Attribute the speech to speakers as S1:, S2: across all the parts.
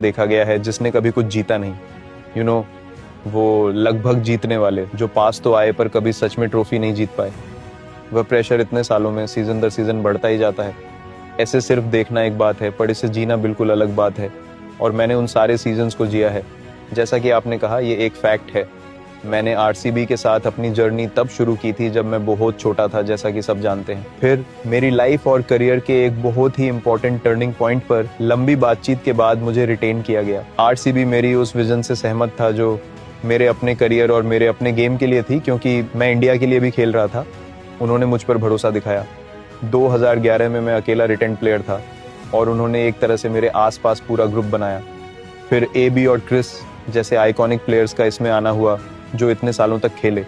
S1: देखा गया है जिसने कभी कुछ जीता नहीं। यू नो वो लगभग जीतने वाले जो पास तो आए पर कभी सच में ट्रॉफी नहीं जीत पाए। वह प्रेशर इतने सालों में सीजन दर सीजन बढ़ता ही जाता है। ऐसे सिर्फ देखना एक बात है पर इसे जीना बिल्कुल अलग बात है। और मैंने उन सारे सीजन्स को जिया है। जैसा कि आपने कहा, ये एक फैक्ट है। मैंने आरसीबी के साथ अपनी जर्नी तब शुरू की थी जब मैं बहुत छोटा था, जैसा कि सब जानते हैं। फिर मेरी लाइफ और करियर के एक बहुत ही इंपॉर्टेंट टर्निंग पॉइंट पर लंबी बातचीत के बाद मुझे रिटेन किया गया। आरसीबी मेरी उस विजन से सहमत था जो मेरे अपने करियर और मेरे अपने गेम के लिए थी, क्योंकि मैं इंडिया के लिए भी खेल रहा था। उन्होंने मुझ पर भरोसा दिखाया। 2011 में मैं अकेला रिटेन प्लेयर था और उन्होंने एक तरह से मेरे आसपास पूरा ग्रुप बनाया। फिर AB और क्रिस जैसे आइकॉनिक प्लेयर्स का इसमें आना हुआ जो इतने सालों तक खेले।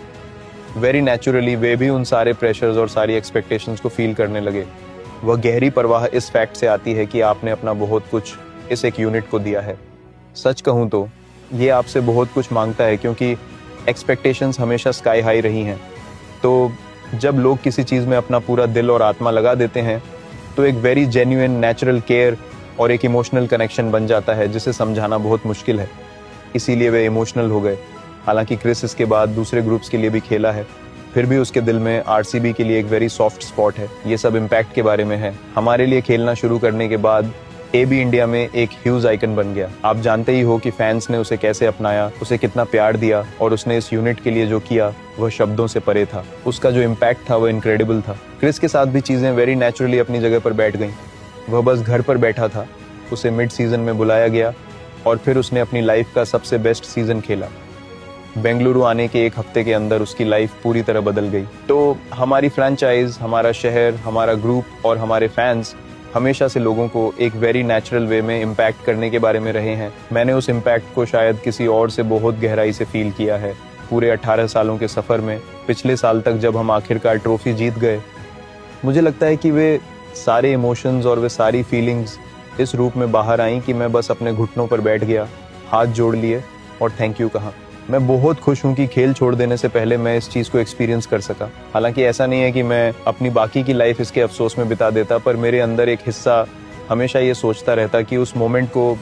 S1: वेरी नेचुरली वे भी उन सारे प्रेशर्स और सारी एक्सपेक्टेशंस को फील करने लगे। वह गहरी परवाह इस फैक्ट से आती है कि आपने अपना बहुत कुछ इस एक यूनिट को दिया है। सच कहूँ तो ये आपसे बहुत कुछ मांगता है, क्योंकि एक्सपेक्टेशंस हमेशा स्काई हाई रही हैं। तो जब लोग किसी चीज़ में अपना पूरा दिल और आत्मा लगा देते हैं तो एक वेरी जेन्युइन नेचुरल केयर और एक इमोशनल कनेक्शन बन जाता है जिसे समझाना बहुत मुश्किल है। इसीलिए वे इमोशनल हो गए। हालांकि क्रिस इसके बाद दूसरे ग्रुप्स के लिए भी खेला है, फिर भी उसके दिल में आरसीबी के लिए एक वेरी सॉफ्ट स्पॉट है। ये सब इम्पैक्ट के बारे में है। हमारे लिए खेलना शुरू करने के बाद AB इंडिया में एक ह्यूज आइकन बन गया। आप जानते ही हो कि फैंस ने उसे कैसे अपनाया, उसे कितना प्यार दिया और उसने इस यूनिट के लिए जो किया वह शब्दों से परे था। उसका जो इम्पैक्ट था वह इनक्रेडिबल था। क्रिस के साथ भी चीज़ें वेरी नेचुरली अपनी जगह पर बैठ गईं। वह बस घर पर बैठा था, उसे मिड सीजन में बुलाया गया और फिर उसने अपनी लाइफ का सबसे बेस्ट सीजन खेला। बेंगलुरु आने के एक हफ्ते के अंदर उसकी लाइफ पूरी तरह बदल गई। तो हमारी फ्रेंचाइज, हमारा शहर, हमारा ग्रुप और हमारे फैंस हमेशा से लोगों को एक वेरी नेचुरल वे में इम्पैक्ट करने के बारे में रहे हैं। मैंने उस इम्पैक्ट को शायद किसी और से बहुत गहराई से फील किया है। पूरे 18 सालों के सफ़र में पिछले साल तक जब हम आखिरकार ट्रॉफी जीत गए, मुझे लगता है कि वे सारे इमोशंस और वे सारी फीलिंग्स इस रूप में बाहर आई कि मैं बस अपने घुटनों पर बैठ गया, हाथ जोड़ लिए और थैंक यू कहा। मैं बहुत खुश हूँ कि खेल छोड़ देने से पहले मैं इस चीज़ को एक्सपीरियंस कर सका। हालांकि ऐसा नहीं है कि मैं अपनी बाकी की लाइफ इसके अफसोस में बिता देता, पर मेरे अंदर एक हिस्सा हमेशा ये सोचता रहता कि उस मोमेंट को